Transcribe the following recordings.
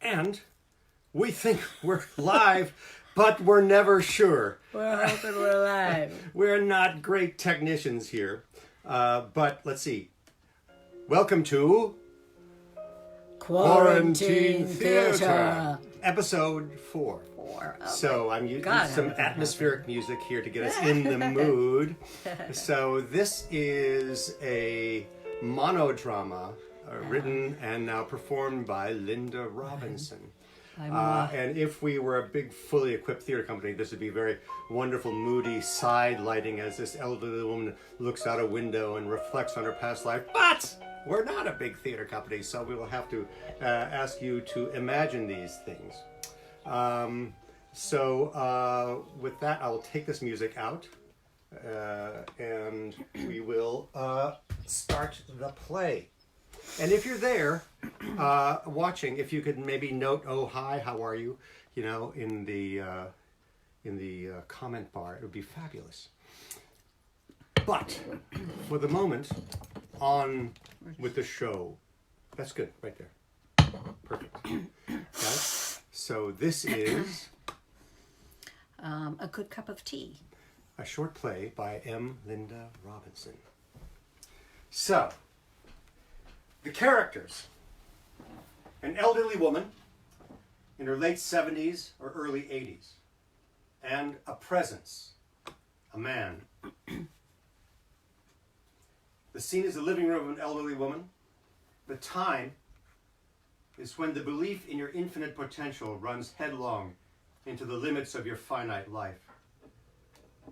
And we think we're live, but we're never sure. We're hoping we're live. We're not great technicians here. But let's see. Welcome to Quarantine Theater. Episode 4. Oh So I'm using God, some how atmospheric music here to get us in the mood. So this is a monodrama written and now performed by Linda Robinson. And if we were a big, fully equipped theater company, this would be very wonderful, moody side lighting as this elderly woman looks out a window and reflects on her past life. But we're not a big theater company, so we will have to ask you to imagine these things. With that, I will take this music out, and we will start the play. And if you're there watching, if you could maybe note, "Oh, hi, how are you?" in the comment bar, it would be fabulous. But for the moment, on with the show. That's good, right there. Perfect. Okay. So this is A Good Cup of Tea. a short play by M. Linda Robinson. So, the characters: an elderly woman in her late 70s or early 80s, and a presence, a man. The scene is the living room of an elderly woman. The time is when the belief in your infinite potential runs headlong into the limits of your finite life,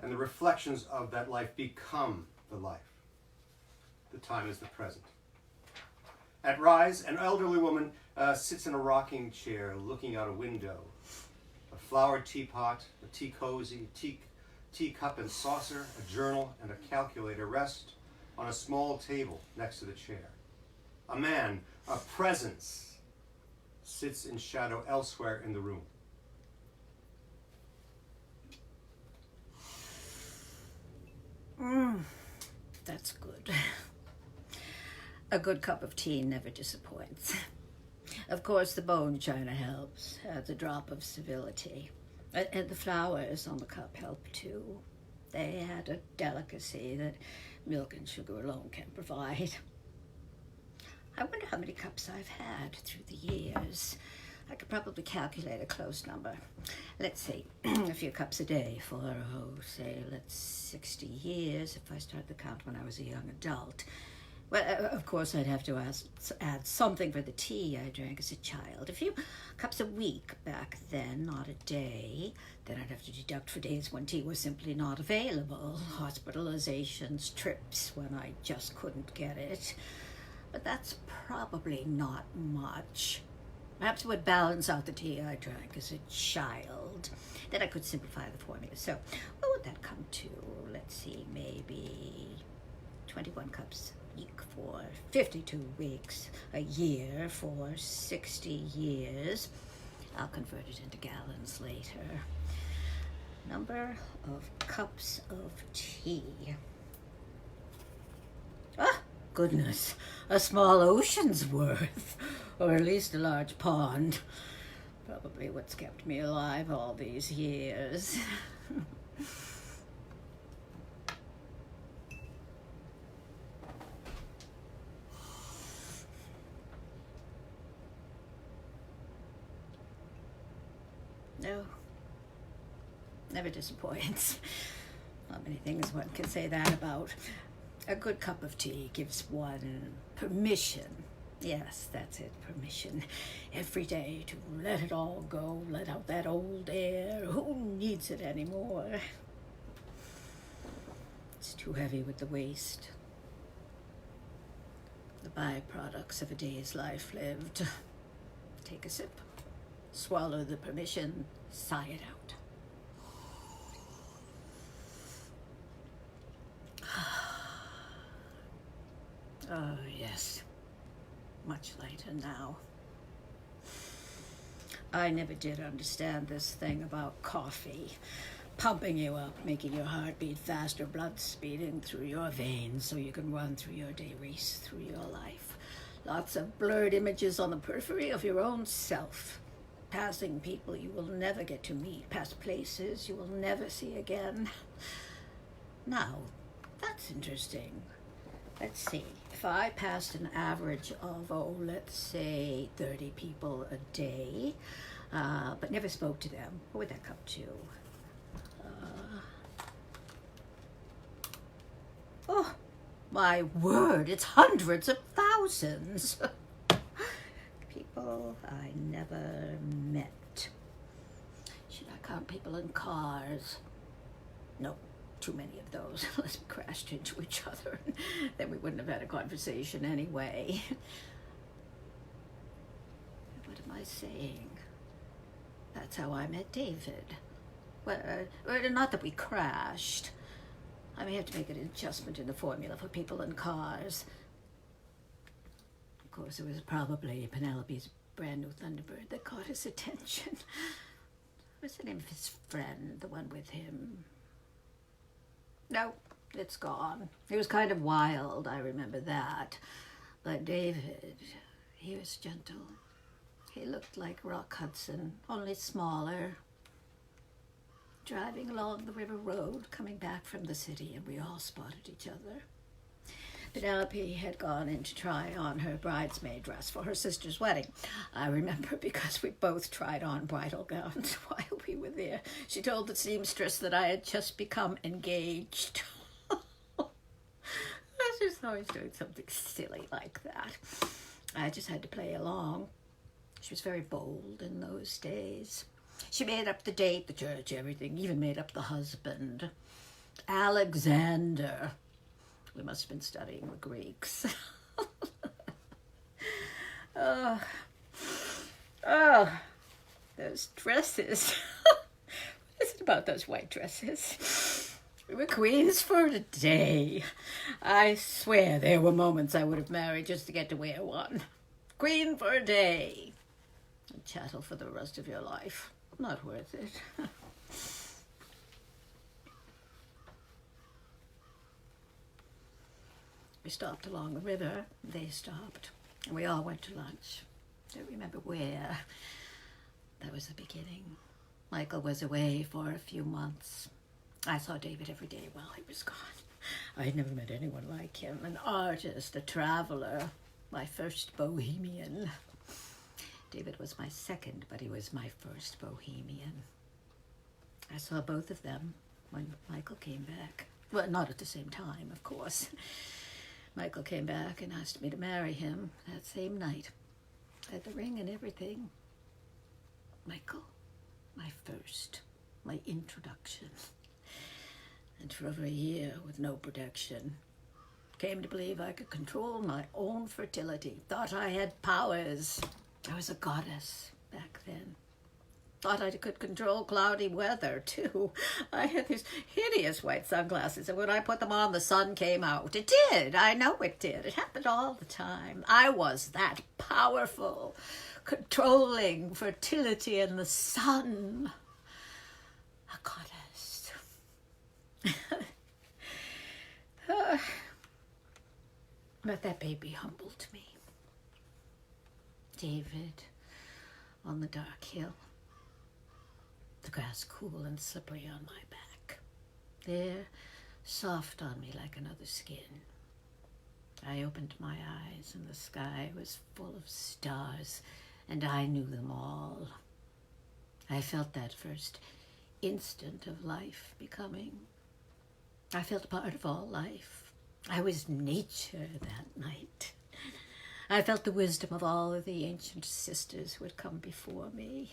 and the reflections of that life become the life. The time is the present. At Rise, an elderly woman sits in a rocking chair looking out a window. A flowered teapot, a tea cozy, teacup and saucer, a journal, and a calculator rest on a small table next to the chair. A man, a presence, sits in shadow elsewhere in the room. That's good. A good cup of tea never disappoints. Of course, the bone china helps, adds a drop of civility. And the flowers on the cup help too. They add a delicacy that milk and sugar alone can provide. I wonder how many cups I've had through the years. I could probably calculate a close number. Let's see, a few cups a day for, say, 60 years if I started the count when I was a young adult. Well, of course, I'd have to add something for the tea I drank as a child. A few cups a week back then, not a day. Then I'd have to deduct for days when tea was simply not available. Hospitalizations, trips when I just couldn't get it. But that's probably not much. Perhaps it would balance out the tea I drank as a child. Then I could simplify the formula. So what would that come to? Let's see, maybe 21 cups a week for 52 weeks, a year for 60 years. I'll convert it into gallons later. Number of cups of tea. Ah, goodness, a small ocean's worth, or at least a large pond. Probably what's kept me alive all these years. No, never disappoints. Not many things one can say that about. A good cup of tea gives one permission. Yes, that's it, permission. Every day to let it all go, let out that old air. Who needs it anymore? It's too heavy with the waste. The byproducts of a day's life lived. Take a sip. Swallow the permission, sigh it out. Oh, yes. Much lighter now. I never did understand this thing about coffee. Pumping you up, making your heart beat faster, blood speeding through your veins so you can run through your day, race through your life. Lots of blurred images on the periphery of your own self. Passing people you will never get to meet, past places you will never see again. Now, that's interesting. Let's see. If I passed an average of, let's say 30 people a day, but never spoke to them, what would that come to? Oh, my word, it's hundreds of thousands. People I never met. Should I count people in cars? No, too many of those, unless we crashed into each other. Then we wouldn't have had a conversation anyway. What am I saying? That's how I met David. Well, not that we crashed. I may have to make an adjustment in the formula for people in cars. Of course, it was probably Penelope's brand new Thunderbird that caught his attention. What's the name of his friend, the one with him? No, it's gone. He was kind of wild, I remember that. But David, he was gentle. He looked like Rock Hudson, only smaller. Driving along the river road, coming back from the city, and we all spotted each other. Penelope had gone in to try on her bridesmaid dress for her sister's wedding. I remember because we both tried on bridal gowns while we were there. She told the seamstress that I had just become engaged. I was just always doing something silly like that. I just had to play along. She was very bold in those days. She made up the date, the church, everything, even made up the husband. Alexander. We must have been studying the Greeks. Those dresses. What is it about those white dresses? We were queens for a day. I swear there were moments I would have married just to get to wear one. Queen for a day. And chattel for the rest of your life. Not worth it. We stopped along the river. They stopped. And we all went to lunch. Don't remember where. That was the beginning. Michael was away for a few months. I saw David every day while he was gone. I had never met anyone like him. An artist, a traveler, my first bohemian. David was my second, but he was my first bohemian. I saw both of them when Michael came back. Well, not at the same time, of course. Michael came back and asked me to marry him that same night. I had the ring and everything. Michael, my first, my introduction. And for over a year with no protection. Came to believe I could control my own fertility. Thought I had powers. I was a goddess back then. Thought I could control cloudy weather, too. I had these hideous white sunglasses, and when I put them on, the sun came out. It did. I know it did. It happened all the time. I was that powerful, controlling fertility in the sun. A goddess. But that baby humbled me. David on the dark hill. The grass cool and slippery on my back. There, soft on me like another skin. I opened my eyes and the sky was full of stars, and I knew them all. I felt that first instant of life becoming. I felt a part of all life. I was nature that night. I felt the wisdom of all of the ancient sisters who had come before me.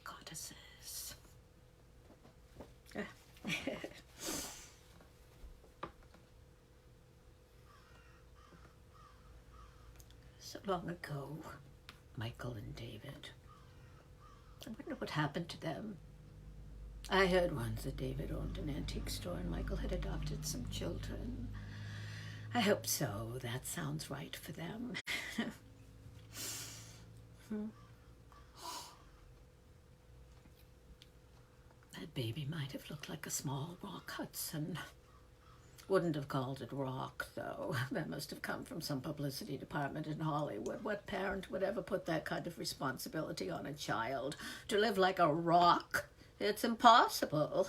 Goddesses. So long ago, Michael and David. I wonder what happened to them. I heard once that David owned an antique store and Michael had adopted some children. I hope so. That sounds right for them. That baby might have looked like a small Rock Hudson. Wouldn't have called it rock, though. That must have come from some publicity department in Hollywood. What parent would ever put that kind of responsibility on a child? To live like a rock? It's impossible.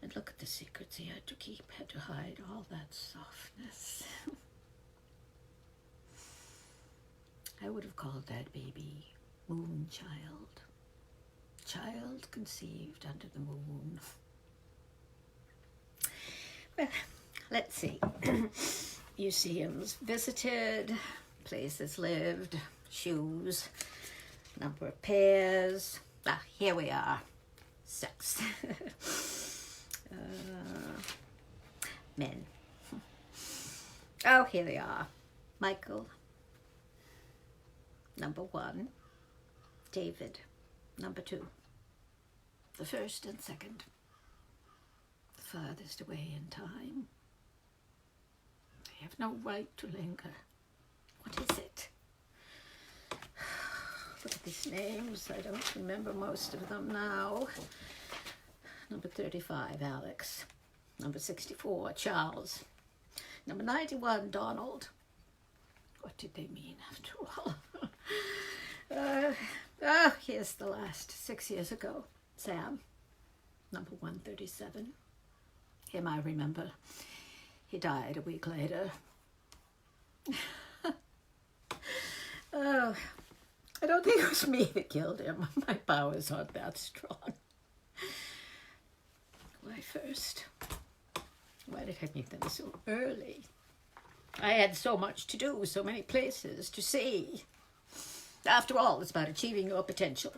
And look at the secrets he had to keep, had to hide all that softness. I would have called that baby Moonchild. Child conceived under the moon. Well, let's see. Museums visited, places lived, shoes, number of pairs. Ah, here we are. Sex. Men. Oh, here they are. Michael, number 1. David, number 2. The first and second. Farthest away in time. I have no right to linger. What is it? Look at these names. I don't remember most of them now. Number 35, Alex. Number 64, Charles. Number 91, Donald. What did they mean after all? Here's the last, 6 years ago. Sam. Number 137. Him I remember. He died a week later. Oh, I don't think it was me that killed him. My powers aren't that strong. Why first? Why did I meet them so early? I had so much to do, so many places to see. After all, it's about achieving your potential.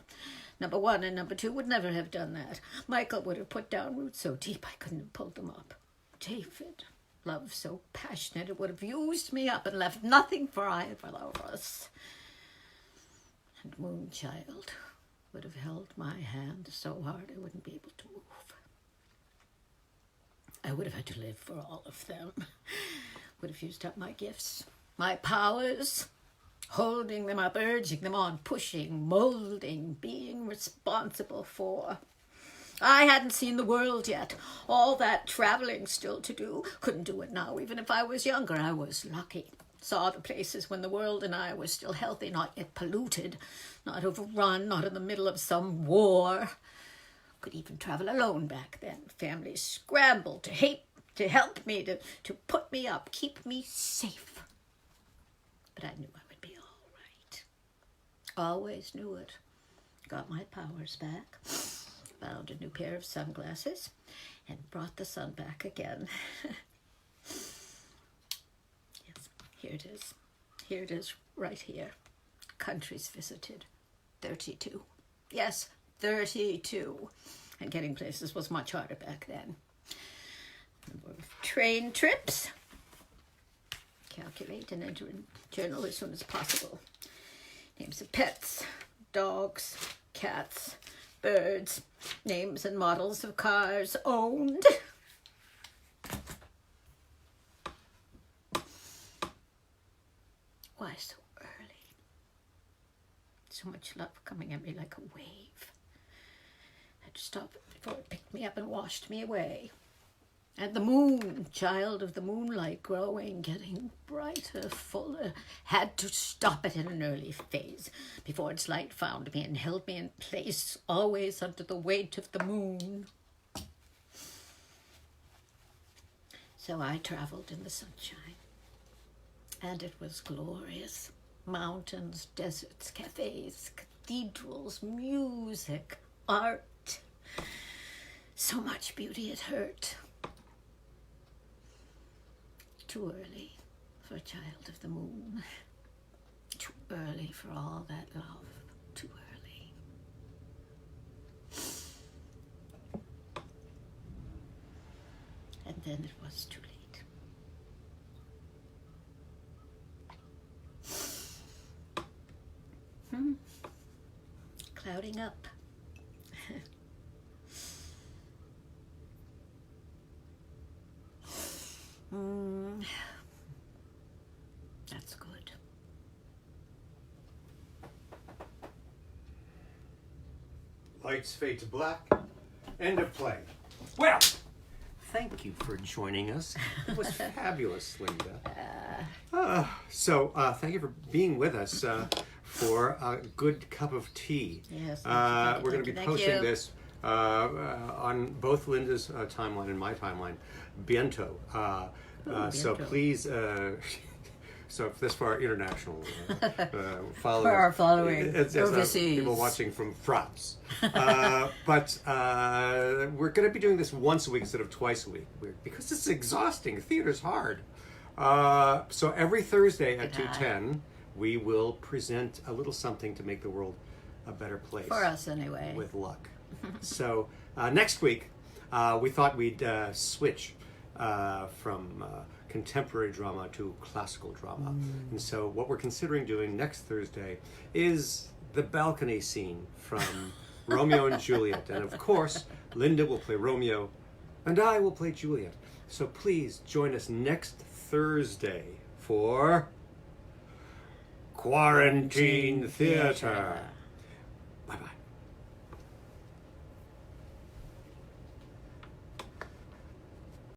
Number 1 and number 2 would never have done that. Michael would have put down roots so deep I couldn't have pulled them up. David, love so passionate, it would have used me up and left nothing for either of us. And Moonchild would have held my hand so hard I wouldn't be able to move. I would have had to live for all of them. Would have used up my gifts, my powers, holding them up, urging them on, pushing, molding, being responsible for. I hadn't seen the world yet. All that traveling still to do. Couldn't do it now, even if I was younger. I was lucky. Saw the places when the world and I were still healthy, not yet polluted, not overrun, not in the middle of some war. Could even travel alone back then. Families scrambled to help me, to put me up, keep me safe. But I knew I would be all right. Always knew it. Got my powers back. Found a new pair of sunglasses and brought the sun back again. Yes, here it is. Here it is, right here. Countries visited. 32. Yes, 32. And getting places was much harder back then. Number of train trips. Calculate and enter in journal as soon as possible. Names of pets, dogs, cats, birds, names and models of cars owned. Why so early? So much love coming at me like a wave. I had to stop it before it picked me up and washed me away. And the moon, child of the moonlight, growing, getting brighter, fuller, had to stop it in an early phase before its light found me and held me in place, always under the weight of the moon. So I traveled in the sunshine, and it was glorious. Mountains, deserts, cafes, cathedrals, music, art. So much beauty it hurt. Too early for a child of the moon. Too early for all that love. Too early. And then it was too late. Clouding up. That's good. Lights fade to black. End of play. Well, thank you for joining us. It was fabulous, Linda. So thank you for being with us for a good cup of tea. Yes, We're going to be posting this on both Linda's timeline and my timeline, bientôt. So please, so this for our international followers. For our following overseas. People watching from France. But we're going to be doing this once a week instead of twice a week. Because it's exhausting. Theater's hard. So every Thursday at 2:10, we will present a little something to make the world a better place. For us, anyway. With luck. So next week, we thought we'd switch from contemporary drama to classical drama. And so what we're considering doing next Thursday is the balcony scene from Romeo and Juliet. And of course, Linda will play Romeo and I will play Juliet. So please join us next Thursday for Quarantine Theater.